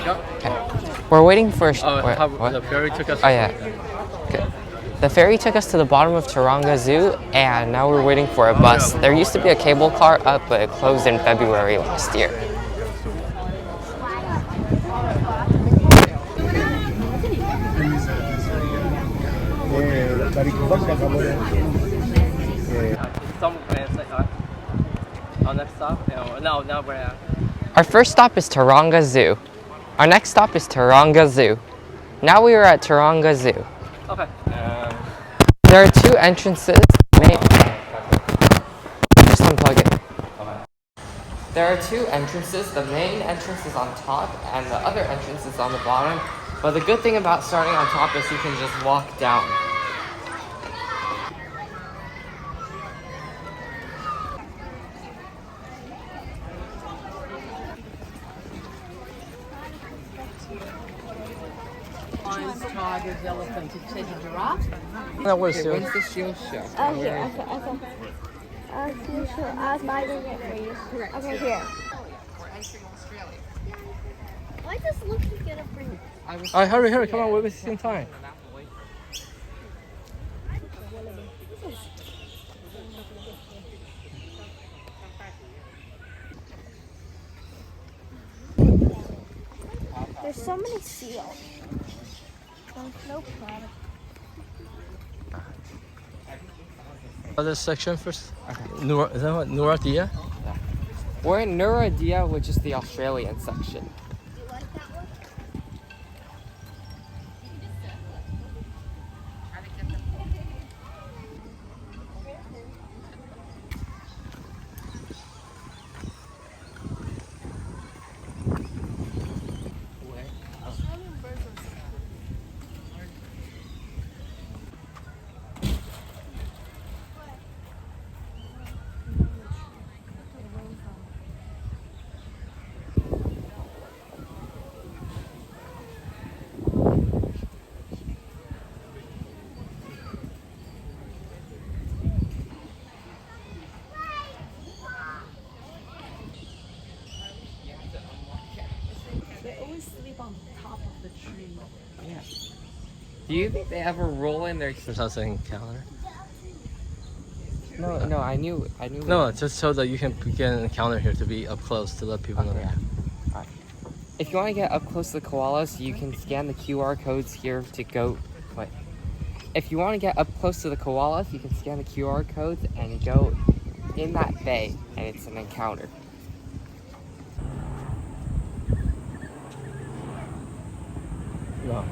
Okay. We're waiting for. The ferry took us. Oh yeah. Okay. The ferry took us to the bottom of Taronga Zoo, and now we're waiting for a bus. There used to be a cable car up, but it closed in February last year. Our next stop? No, we're at. Our first stop is Taronga Zoo. Our next stop is Taronga Zoo. Now we are at Taronga Zoo. Okay. There are two entrances. Just unplug it. Okay. There are two entrances. The main entrance is on top, and the other entrance is on the bottom. But the good thing about starting on top is you can just walk down. Tigers, elephants, it says a giraffe. Where's the seal show? Oh, here, okay. Seal show. I was buying it for you. Okay, here. We're entering Australia. Why does Lucky get a bring? Alright, hurry, come on, we're wasting time. There's so many seals. There's no product. This section first. Okay. Is that what? Nuradia? We're in Nuradia, which is the Australian section. Do you like that one? They always sleep on top of the tree. Yeah. Do you think they ever roll in their? There's nothing calendar. No, I knew. No, just so that you can get an encounter here to be up close to let people know. Okay. Alright. If you want to get up close to the koalas, you can scan the QR codes here to go. Wait. If you want to get up close to the koalas, you can scan the QR codes and go in that bay, and it's an encounter. No,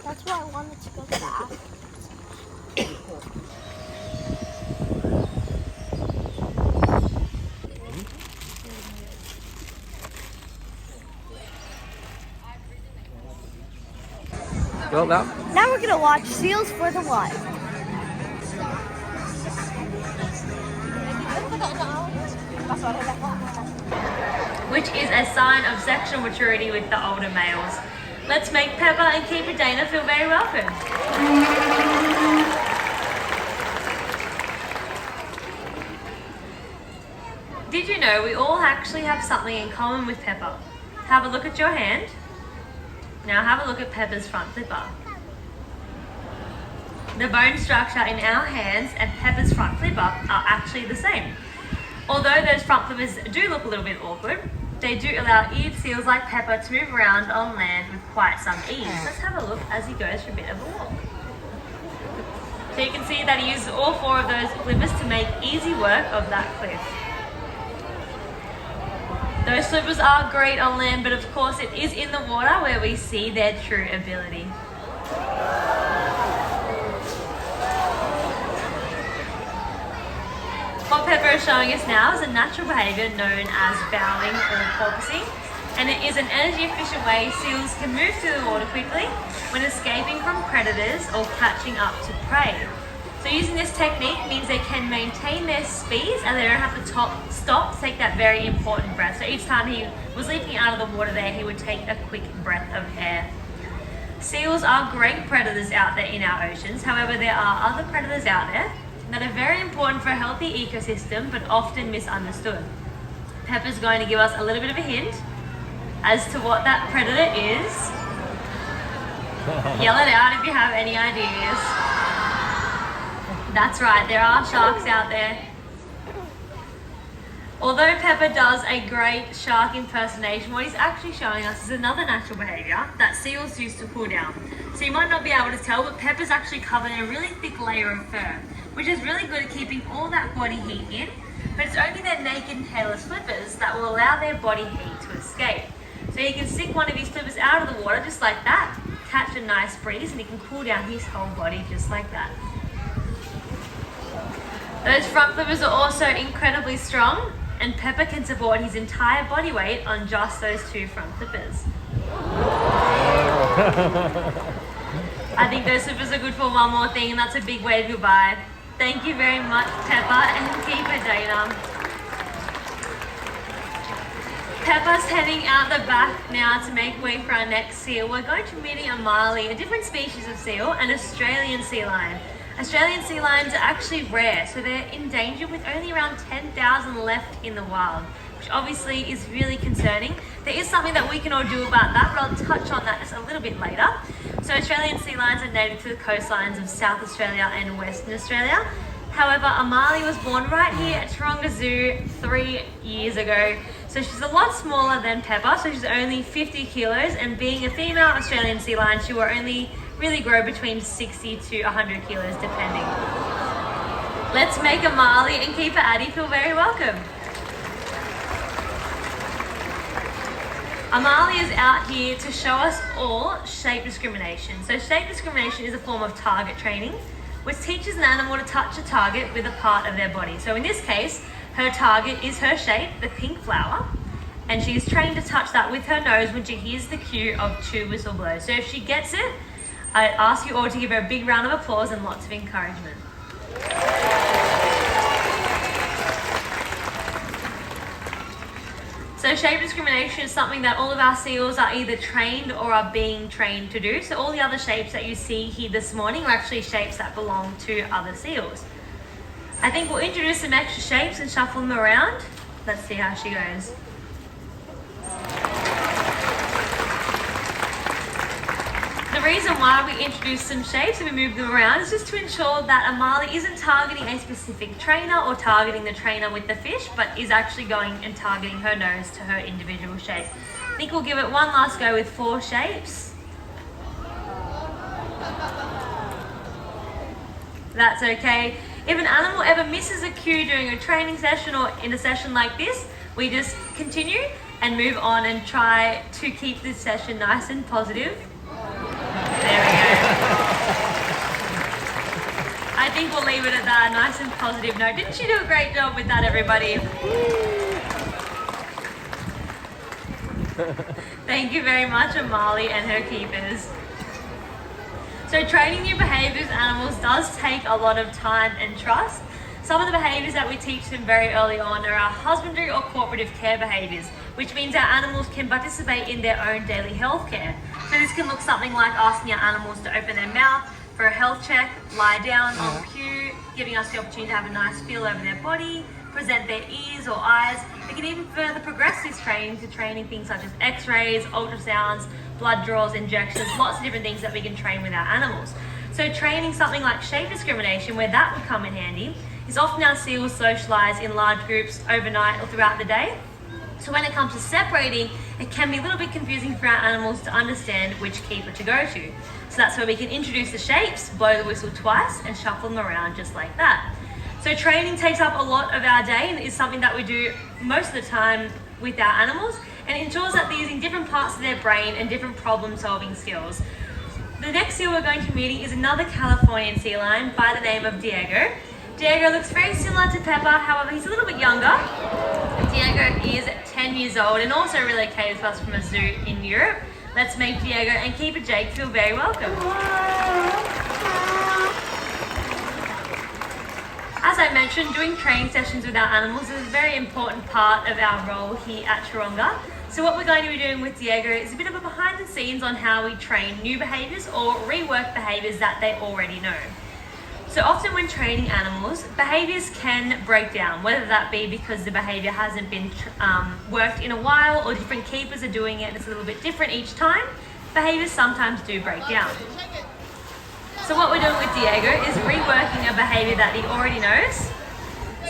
That's why I wanted to go fast. Go now. Now we're gonna watch Seals for the Wild. Which is a sign of sexual maturity with the older males. Let's make Pepper and Keeper Dana feel very welcome. Did you know we all actually have something in common with Pepper? Have a look at your hand. Now have a look at Pepper's front flipper. The bone structure in our hands and Pepper's front flipper are actually the same. Although those front flippers do look a little bit awkward, they do allow eared seals like Pepper to move around on land with quite some ease. Let's have a look as he goes for a bit of a walk. So you can see that he uses all four of those flippers to make easy work of that cliff. Those flippers are great on land, but of course it is in the water where we see their true ability. What Pepper is showing us now is a natural behaviour known as bowing or porpoising, and it is an energy efficient way seals can move through the water quickly when escaping from predators or catching up to prey. So using this technique means they can maintain their speed and they don't have to stop to take that very important breath. So each time he was leaping out of the water there, he would take a quick breath of air. Seals are great predators out there in our oceans. However, there are other predators out there that are very important for a healthy ecosystem but often misunderstood. Pepper's going to give us a little bit of a hint as to what that predator is. Yell it out if you have any ideas. That's right, there are sharks out there. Although Pepper does a great shark impersonation, what he's actually showing us is another natural behaviour that seals use to cool down. So you might not be able to tell, but Pepper's actually covered in a really thick layer of fur, which is really good at keeping all that body heat in, but it's only their naked and hairless flippers that will allow their body heat to escape. So you can stick one of his flippers out of the water just like that, catch a nice breeze, and he can cool down his whole body just like that. Those front flippers are also incredibly strong, and Pepper can support his entire body weight on just those two front flippers. I think those flippers are good for one more thing, and that's a big wave goodbye. Thank you very much, Pepper, and keeper Dana. Pepper's heading out the back now to make way for our next seal. We're going to be meeting a marley, a different species of seal, an Australian sea lion. Australian sea lions are actually rare, so they're endangered with only around 10,000 left in the wild, which obviously is really concerning. There is something that we can all do about that, but I'll touch on that just a little bit later. So Australian sea lions are native to the coastlines of South Australia and Western Australia. However, a marley was born right here at Taronga Zoo 3 years ago. So she's a lot smaller than Pepper, so she's only 50 kilos, and being a female Australian sea lion, she will only really grow between 60 to 100 kilos depending. Let's make a marley and keeper Addie feel very welcome. A marley is out here to show us all shape discrimination. So shape discrimination is a form of target training, which teaches an animal to touch a target with a part of their body. So in this case, her target is her shape, the pink flower, and she's trained to touch that with her nose when she hears the cue of 2 whistle blows. So if she gets it, I ask you all to give her a big round of applause and lots of encouragement. So shape discrimination is something that all of our seals are either trained or are being trained to do. So all the other shapes that you see here this morning are actually shapes that belong to other seals. I think we'll introduce some extra shapes and shuffle them around. Let's see how she goes. The reason why we introduce some shapes and we move them around is just to ensure that a marley isn't targeting a specific trainer or targeting the trainer with the fish, but is actually going and targeting her nose to her individual shape. I think we'll give it one last go with 4 shapes. That's okay. If an animal ever misses a cue during a training session or in a session like this, we just continue and move on and try to keep this session nice and positive. There we go. I think we'll leave it at that, nice and positive note. Didn't she do a great job with that, everybody? Thank you very much, Amali and her keepers. So training new behaviours in animals does take a lot of time and trust. Some of the behaviours that we teach them very early on are our husbandry or cooperative care behaviours, which means our animals can participate in their own daily health care. So this can look something like asking our animals to open their mouth for a health check, lie down or pew, giving us the opportunity to have a nice feel over their body, present their ears or eyes. We can even further progress this training to training things such as x-rays, ultrasounds, blood draws, injections, lots of different things that we can train with our animals. So training something like shape discrimination, where that would come in handy, is often our seals socialise in large groups overnight or throughout the day. So when it comes to separating, it can be a little bit confusing for our animals to understand which keeper to go to. So that's where we can introduce the shapes, blow the whistle twice, and shuffle them around just like that. So training takes up a lot of our day and is something that we do most of the time with our animals, and it ensures that they're using different parts of their brain and different problem-solving skills. The next seal we're going to be meeting is another Californian sea lion by the name of Diego. Diego looks very similar to Pepper, however he's a little bit younger. Diego is 10 years old and also relocated to us from a zoo in Europe. Let's make Diego and keeper Jake feel very welcome. As I mentioned, doing training sessions with our animals is a very important part of our role here at Taronga. So what we're going to be doing with Diego is a bit of a behind the scenes on how we train new behaviours or rework behaviours that they already know. So often when training animals, behaviours can break down, whether that be because the behaviour hasn't been worked in a while or different keepers are doing it and it's a little bit different each time. Behaviours sometimes do break down. So what we're doing with Diego is reworking a behaviour that he already knows.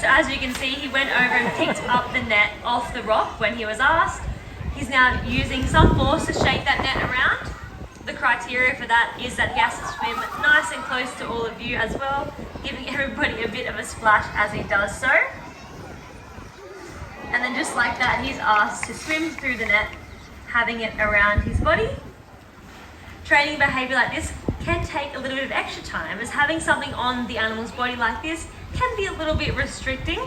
So as you can see, he went over and picked up the net off the rock when he was asked. He's now using some force to shake that net around. The criteria for that is that he has to swim nice and close to all of you as well, giving everybody a bit of a splash as he does so. And then just like that, he's asked to swim through the net, having it around his body. Training behaviour like this can take a little bit of extra time, as having something on the animal's body like this can be a little bit restricting.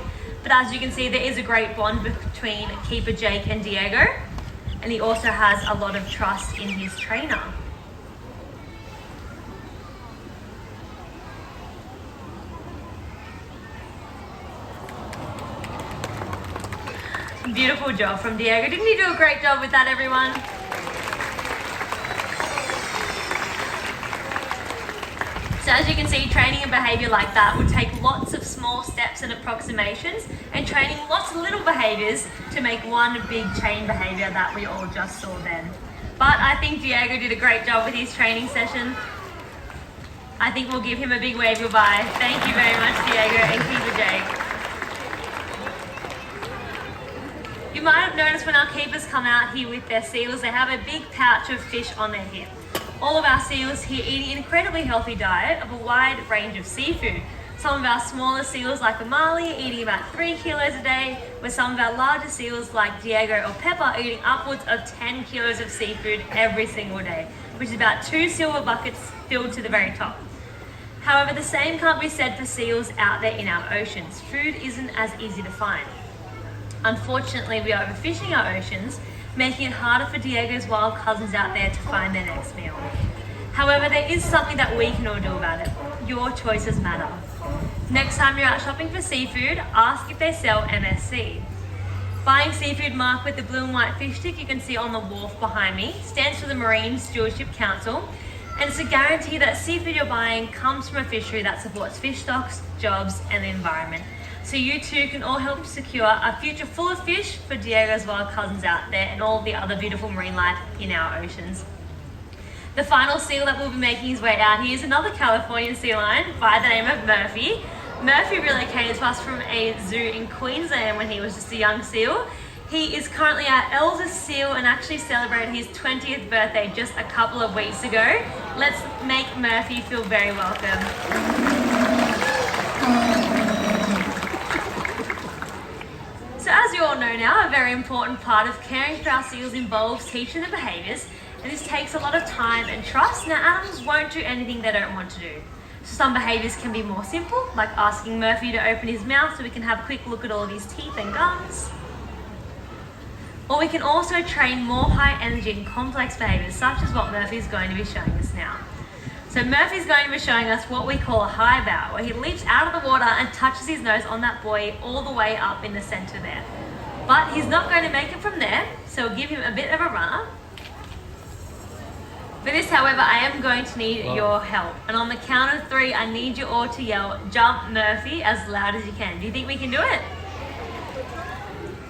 But as you can see, there is a great bond between keeper Jake and Diego, and he also has a lot of trust in his trainer. Beautiful job from Diego. Didn't he do a great job with that, everyone? So as you can see, training a behaviour like that would take lots of small steps and approximations, and training lots of little behaviours to make one big chain behaviour that we all just saw then. But I think Diego did a great job with his training session. I think we'll give him a big wave goodbye. Thank you very much, Diego and Keeper Jake. You might have noticed when our keepers come out here with their seals, they have a big pouch of fish on their hip. All of our seals here eating an incredibly healthy diet of a wide range of seafood. Some of our smaller seals like Amali are eating about 3 kilos a day, where some of our larger seals like Diego or Pepper are eating upwards of 10 kilos of seafood every single day, which is about 2 silver buckets filled to the very top. However, the same can't be said for seals out there in our oceans. Food isn't as easy to find. Unfortunately, we are overfishing our oceans, making it harder for Diego's wild cousins out there to find their next meal. However, there is something that we can all do about it. Your choices matter. Next time you're out shopping for seafood, ask if they sell MSC. Buying seafood marked with the blue and white fish stick you can see on the wharf behind me stands for the Marine Stewardship Council, and it's a guarantee that seafood you're buying comes from a fishery that supports fish stocks, jobs, and the environment. So you too can all help secure a future full of fish for Diego's wild cousins out there and all the other beautiful marine life in our oceans. The final seal that will be making his way out here is another Californian sea lion by the name of Murphy. Murphy relocated to us from a zoo in Queensland when he was just a young seal. He is currently our eldest seal and actually celebrated his 20th birthday just a couple of weeks ago. Let's make Murphy feel very welcome. So as you all know now, a very important part of caring for our seals involves teaching them behaviours, and this takes a lot of time and trust. Now, animals won't do anything they don't want to do. So some behaviours can be more simple, like asking Murphy to open his mouth so we can have a quick look at all of his teeth and gums. Or we can also train more high energy and complex behaviours, such as what Murphy is going to be showing us now. So Murphy's going to be showing us what we call a high bow, where he leaps out of the water and touches his nose on that buoy all the way up in the centre there. But he's not going to make it from there, so we'll give him a bit of a runner. For this, however, I am going to need your help. And on the count of 3, I need you all to yell, "Jump Murphy," as loud as you can. Do you think we can do it?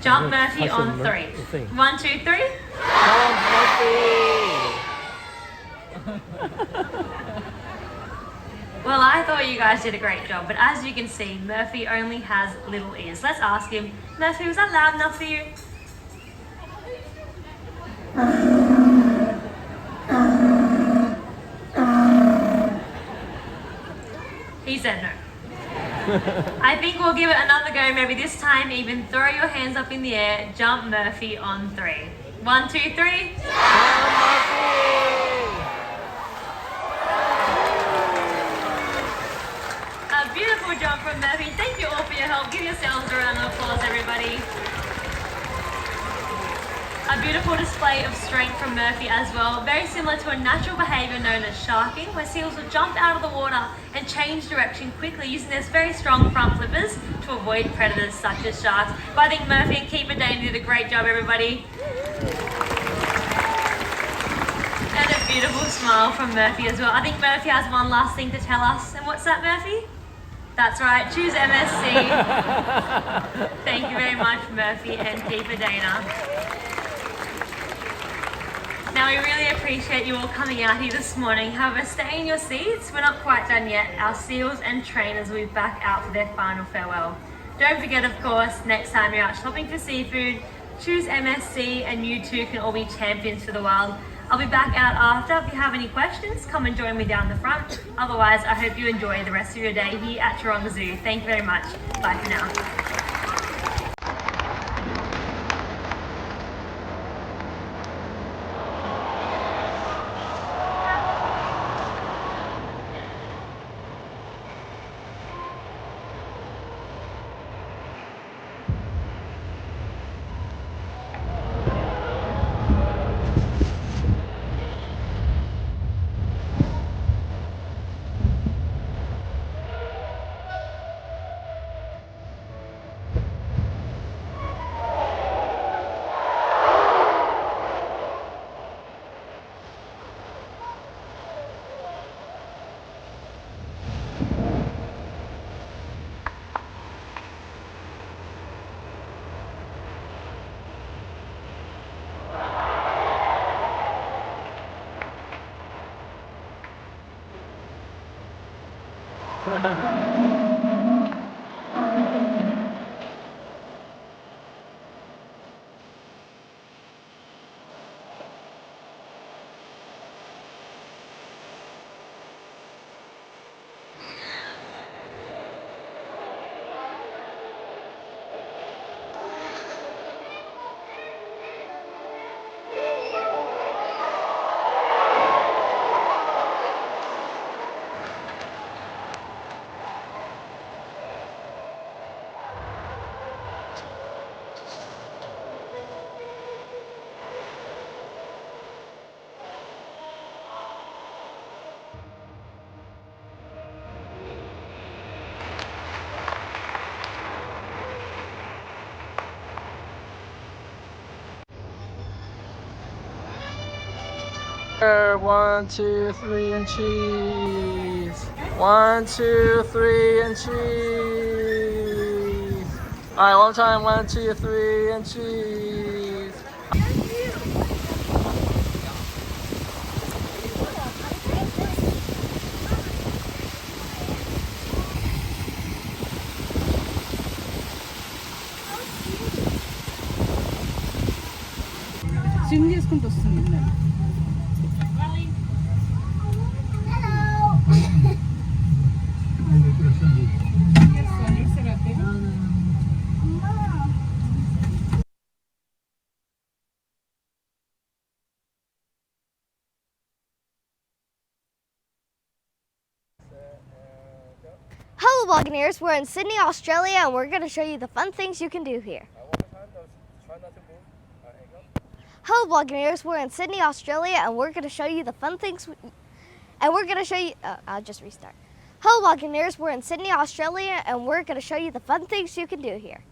Jump Murphy on 3. 1, 2, 3. Jump Murphy! Well, I thought you guys did a great job, but as you can see, Murphy only has little ears. Let's ask him. Murphy, was that loud enough for you? He said no. I think we'll give it another go. Maybe this time even throw your hands up in the air. Jump Murphy on 3. 1, 2, 3. A beautiful job from Murphy. Thank you all for your help. Give yourselves a round of applause, everybody. A beautiful display of strength from Murphy as well. Very similar to a natural behaviour known as sharking, where seals will jump out of the water and change direction quickly using their very strong front flippers to avoid predators such as sharks. But I think Murphy and Keeper Dane did a great job, everybody. And a beautiful smile from Murphy as well. I think Murphy has one last thing to tell us. And what's that, Murphy? That's right, choose MSC. Thank you very much, Murphy, and keeper Dana. Now, we really appreciate you all coming out here this morning. However, stay in your seats. We're not quite done yet. Our seals and trainers will be back out for their final farewell. Don't forget, of course, next time you're out shopping for seafood, choose MSC and you too can all be champions for the wild. I'll be back out after. If you have any questions, come and join me down the front. Otherwise, I hope you enjoy the rest of your day here at Taronga Zoo. Thank you very much. Bye for now. One, two, three, and cheese. 1, 2, 3, and cheese. All right, one time. 1, 2, 3, and cheese. Swim చేసుకుంటూ వస్తుంది నేను. Hello Buccaneers, we're in Sydney, Australia, and we're going to show you the fun things you can do here. Hello Buccaneers, we're in Sydney, Australia, and we're going to show you the fun things, I'll just restart. Hello Buccaneers, we're in Sydney, Australia, and we're going to show you the fun things you can do here.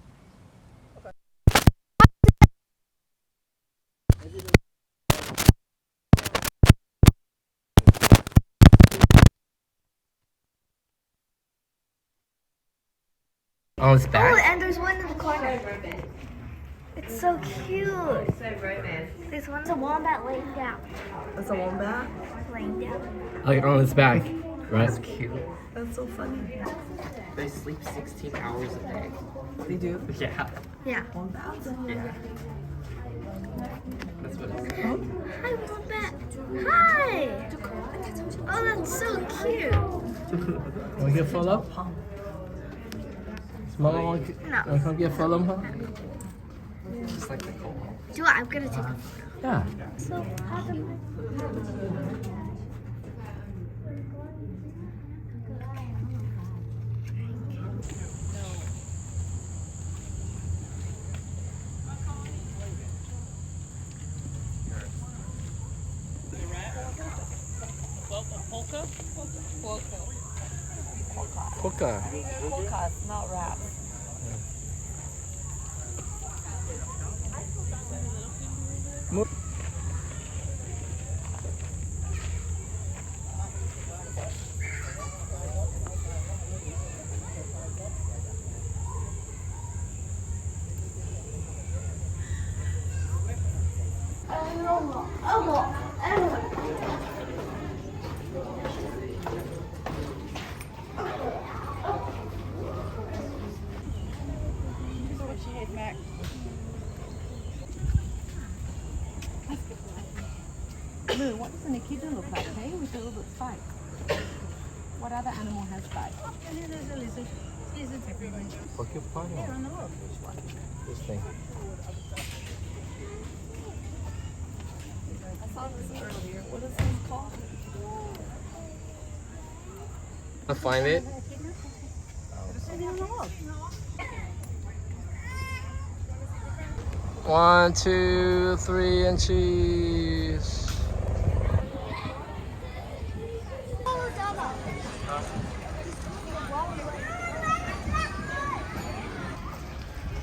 Oh, it's back? Oh, and there's one in the corner. It's so cute. It's so romance. This one's a wombat laying down. That's a wombat. Laying down. Like on its back, right? That's cute. That's so funny. They sleep 16 hours a day. They do. Yeah. Yeah. Wombats. Yeah. That's what it's Hi, wombat. Hi. Oh, that's so cute. Want to get full up? Smaller one? No. Want to come get full up, huh? just like the coal. Do it. I'm gonna take a photo. Yeah. So Polka. Polkas, not wraps. Lou, what does an echidna look like, hey, with a little bit spike? What other animal has spikes? There's a lizard. Lizards everywhere. Porcupine? Yeah, on the rock. This thing. I saw this earlier. What is this called? I'll find it. Sitting on the log. 1, 2, 3, and cheese.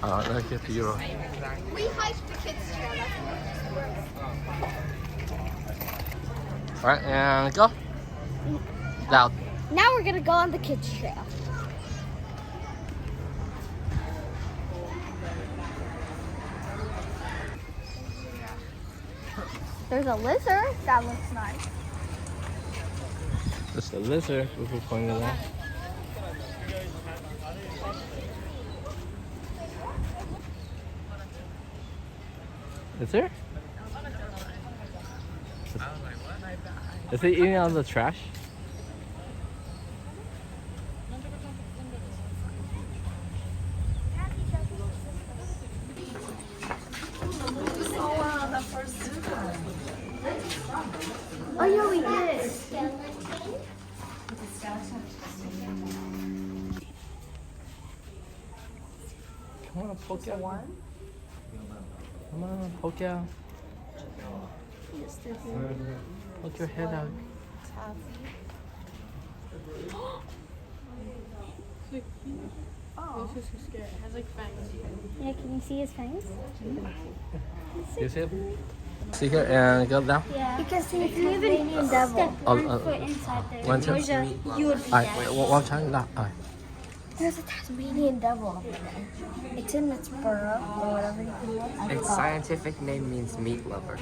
Oh, look at you. We hiked the kids' trail. Alright, and go. Loud. Now we're gonna go on the kids' trail. There's a lizard. That looks nice. There's a lizard. We can point it out. Is there? Is it eating out of the trash? Oh yeah, we did. Come on, poke out. Come on, poke out. Poke your head out. Oh, this is scary. It has like fangs. Yeah, can you see his fangs? You see it? See here and go down. Yeah. You can see the Tasmanian devil. Oh, Inside there. one time. You would be Alright, dead. one time. No, alright. There's a Tasmanian devil over there. It's in its burrow or whatever you call it. Its scientific name means meat lover.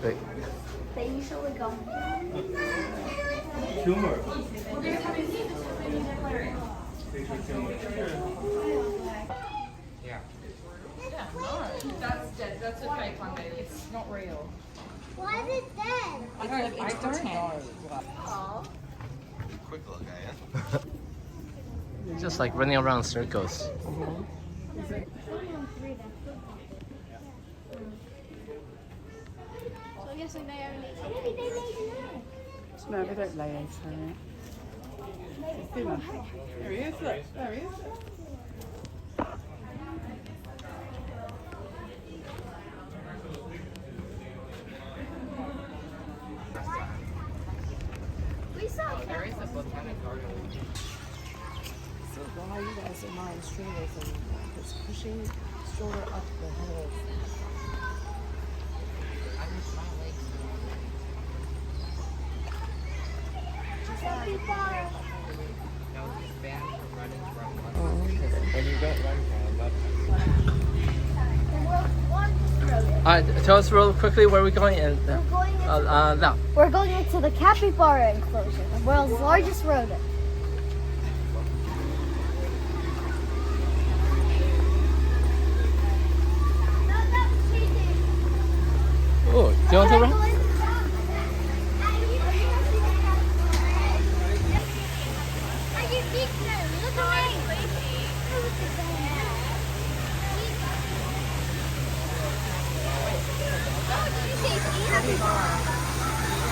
Big. They usually go. Yeah. That's dead. That's a fake one, baby. It's not real. Why is it dead? I don't know. Quick look at you. Just like running around in circles. So I guess they have maybe they laid an egg. No, they don't lay eggs, right? There he is, look. There he is. We saw There is a botanic garden. So why you guys are mine strollers and it's pushing stroller up the hill. No, it's banned from running from one. When you don't run from a bus. Alright, tell us real quickly where we're going and now. We're going into the capybara enclosure, the world's largest rodent. Oh, do you want to run?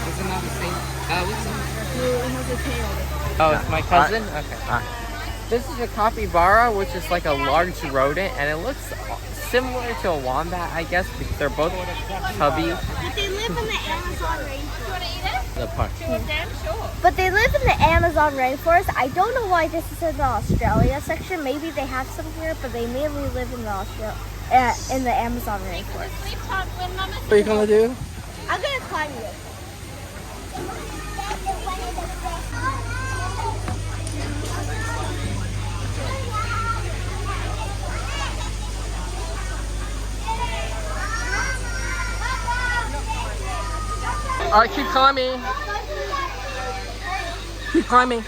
Isn't that the same? Oh, it's my cousin? Okay. This is a capybara, which is like a large rodent, and it looks similar to a wombat, I guess, because they're both chubby. But they live in the Amazon rainforest. The park. But they live in the Amazon rainforest. I don't know why this is in the Australia section. Maybe they have some here, but they mainly live in the in the Amazon rainforest. What are you gonna do? I'm gonna climb you. Alright, keep climbing. Keep climbing.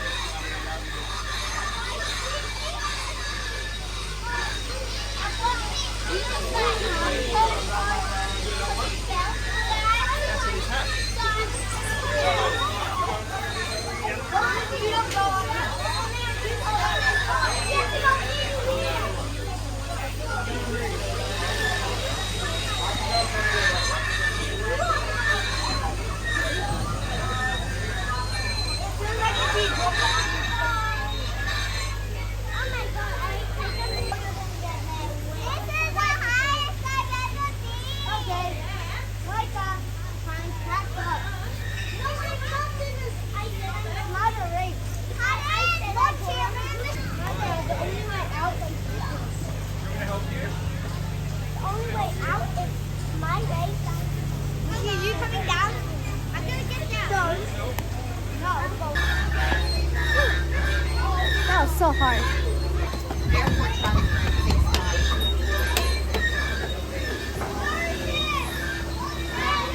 That was so hard.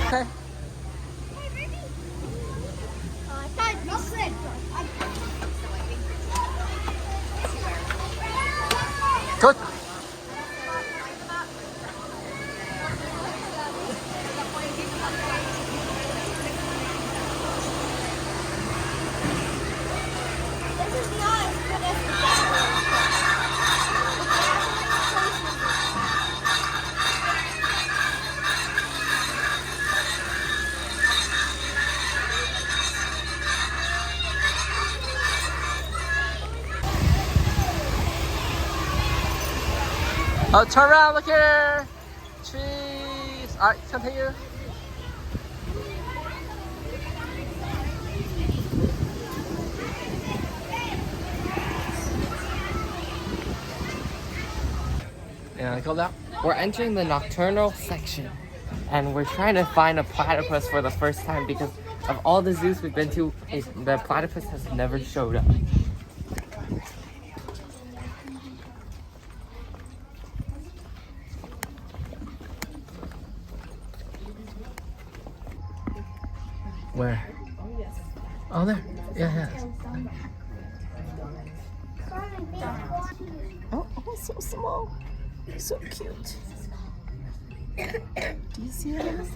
Okay. Good. Oh, turn around, look here. Cheese. All right, continue. Yeah, go down. We're entering the nocturnal section, and we're trying to find a platypus for the first time because of all the zoos we've been to, the platypus has never showed up. Where? Oh, there. Yeah. Oh, so small. So cute. Do you see them?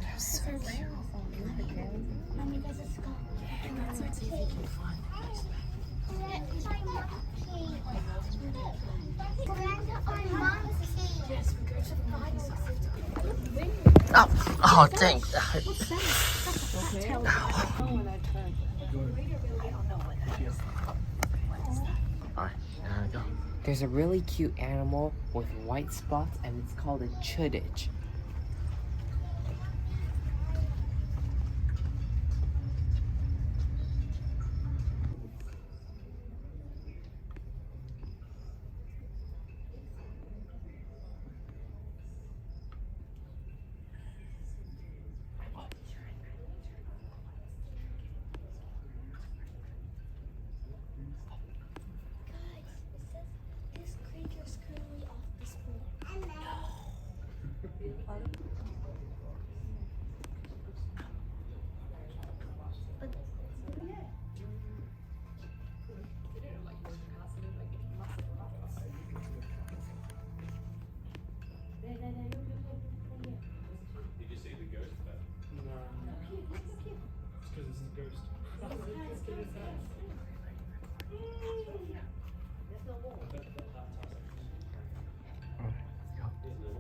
They're so cute. Oh, dang. Alright, there we go. There's a really cute animal with white spots, and it's called a chudich.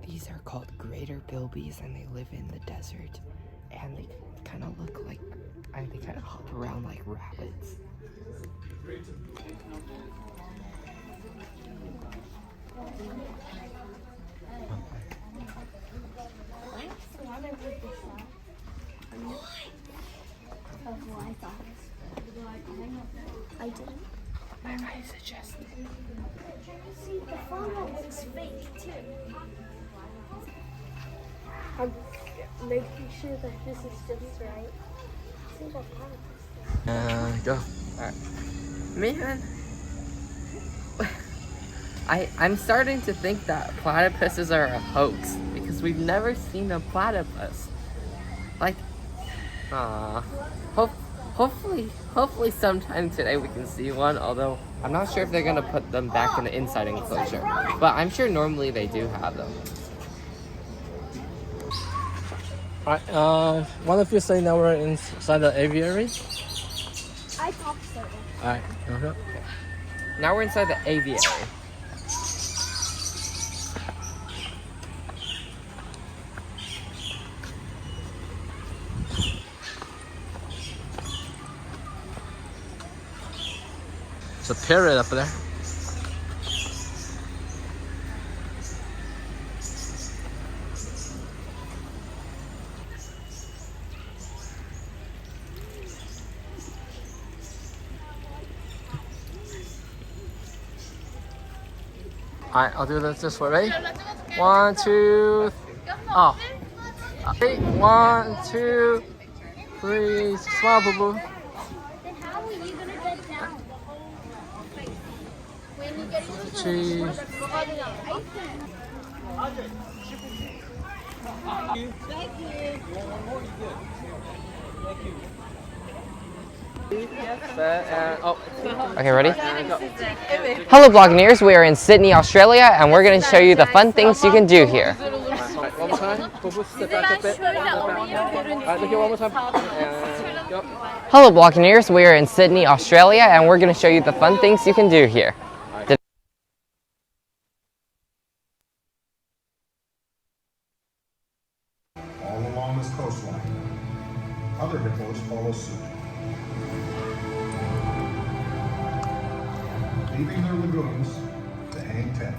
These are called greater bilbies, and they live in the desert, and they kind of look like, they kind of hop around like rabbits. I didn't. I suggest it. See, the photo looks fake too. I'm making sure that this is just right. See the platypus. Go. Alright. Man. I'm starting to think that platypuses are a hoax because we've never seen a platypus. Like, Aw. Hopefully sometime today we can see one, although I'm not sure if they're gonna put them back in the inside enclosure. But I'm sure normally they do have them. Alright, one of you say now we're inside the aviary? I talk so. Alright, Now we're inside the aviary. There's a parrot up there. Alright, I'll do this way. Ready? 1, 2, oh. 1, 2, 3. Smile, boo boo. Then how are you gonna get down? When you get into Cheese. Okay, ready? Hello, Blogineers. We are in Sydney, Australia, and we're going to show you the fun things you can do here. One more time. Boo boo, step back a bit. Alright, look here one more time. And go. Hello, Blogineers. We are in Sydney, Australia, and we're going to show you the fun things you can do here. All along this coastline. Other hippos follow suit, leaving their lagoons to hang ten.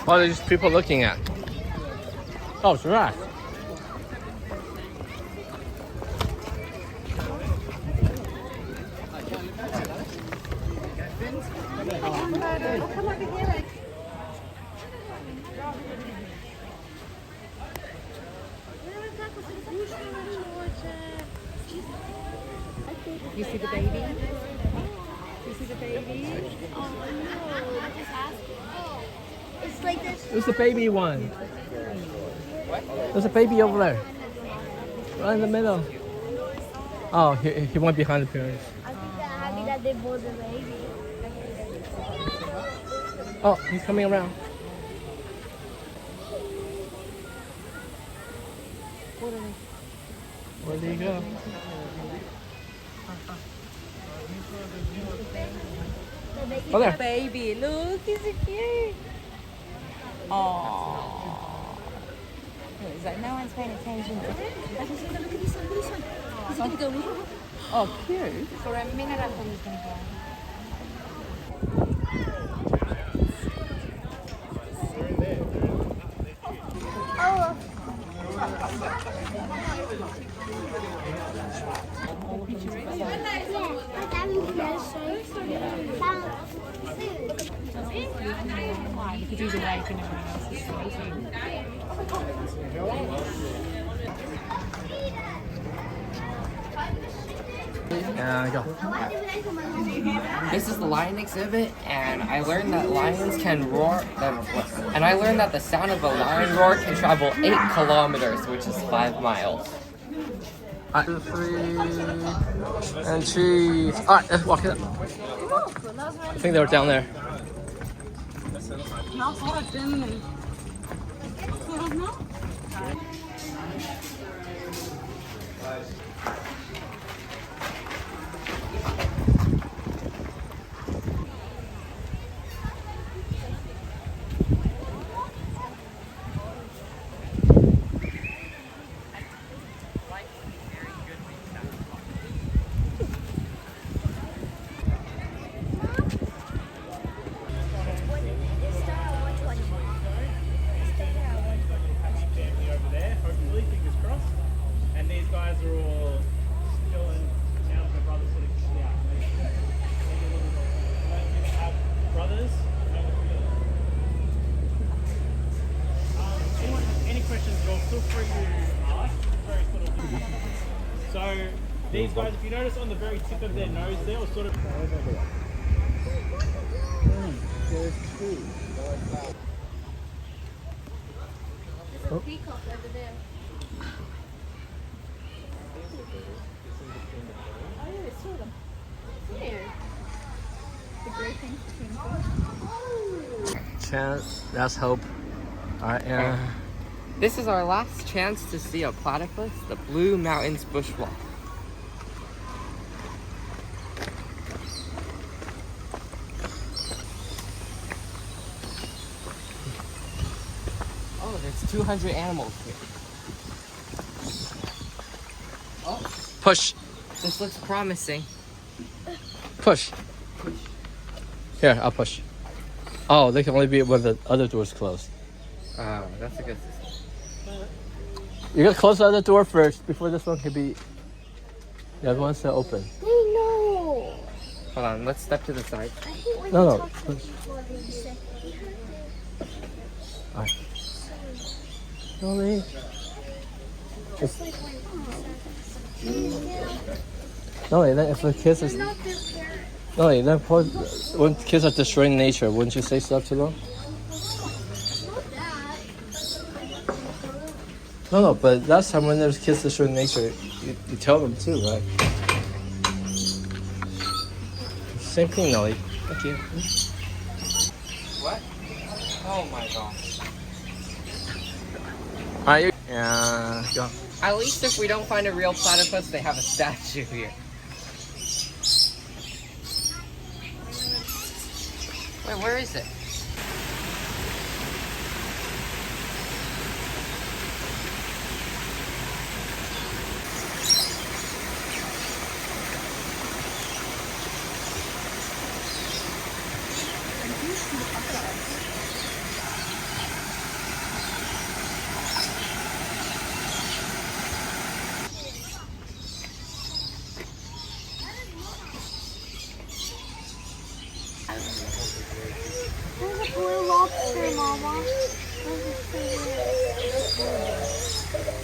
What are these people looking at? Oh, it's right. You see the baby? You see the baby? It's like this. There's the baby one. There's a baby over there. Right in the middle. Oh, he went behind the parents. I think they're happy that they bought the baby. Oh, he's coming around. Where did he go? Oh, there. Baby, look, he's so cute. Oh. It's like no one's paying attention. Look at this one, look at this one. He's gonna go. Oh, cute. For a minute I thought he was gonna go. Oh. Because he's away from everyone else's sleeping. Yeah, go. This is the lion exhibit, and I learned that lions can roar. And I learned that the sound of a lion roar can travel 8 kilometers, which is 5 miles. 2, 3, and cheese. Alright, let's walk it up. I think they were down there. Over there, hopefully, fingers crossed. And these guys are all still in town. My brother sort of kicked out. They have brothers. Anyone has any questions at all, feel free to ask. It's very sort of. So these guys, if you notice on the very tip of their nose there, or sort of. there's two. There's a peacock over there. Oh yeah, I saw them. There. The grey thing between them. Chance, that's hope. Alright, yeah. This is our last chance to see a platypus, the Blue Mountains bushwalk. Oh, there's 200 animals here. Oh, Push. this looks promising. Push. Here, I'll push. Oh, they can only be when the other door's closed. Oh, that's a good system. You gotta close the other door first before this one can be. The other one's still open. They know. Hold on, let's step to the side. I hate when No, you no. talk to me before they say. Alright. Slowly. Just like when No, then if the kids is. not their parents. No, then when kids are destroying nature, wouldn't you say stuff to them? Not that. No, but last time when there's kids destroying nature, you tell them too, right? Same thing, Nelly. Thank you. What? Oh my gosh. Alright, yeah, go. At least if we don't find a real platypus, they have a statue here. Wait, where is it? There's a blue lobster, Mama. There's a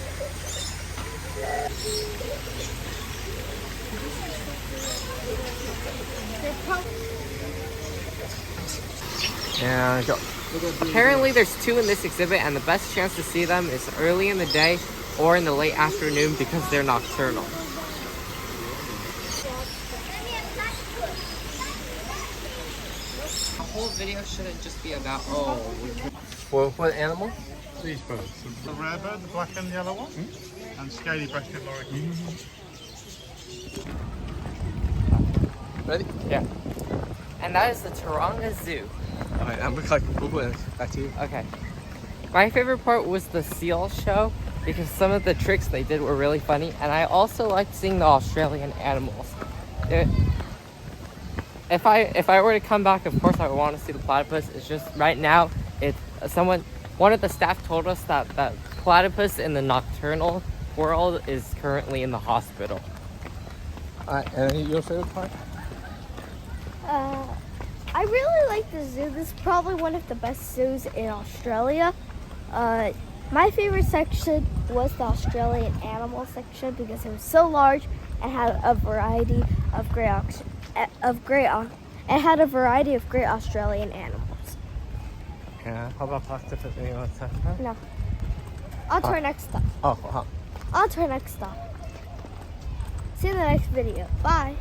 They're probably Yeah, go. Apparently there's two in this exhibit, and the best chance to see them is early in the day or in the late afternoon because they're nocturnal. The whole video shouldn't just be about, oh, For what animal? These birds. The rare bird, the black and yellow one, and scaly-breasted lorikeet. Ready? yeah. And that is the Taronga Zoo. Alright, I'm gonna collect Google and back to you. Okay. My favorite part was the seal show because some of the tricks they did were really funny, and I also liked seeing the Australian animals. If I were to come back, of course I would want to see the platypus. It's just right now, one of the staff told us that the platypus in the nocturnal world is currently in the hospital. Alright, and your favorite part? I really like the zoo. This is probably one of the best zoos in Australia. My favorite section was the Australian animal section because it was so large and had a variety of great Australian animals. Yeah, how about platypus? Anything else to talk about? No. On to our next stop. Oh, On to our next stop. See you in the next video. Bye.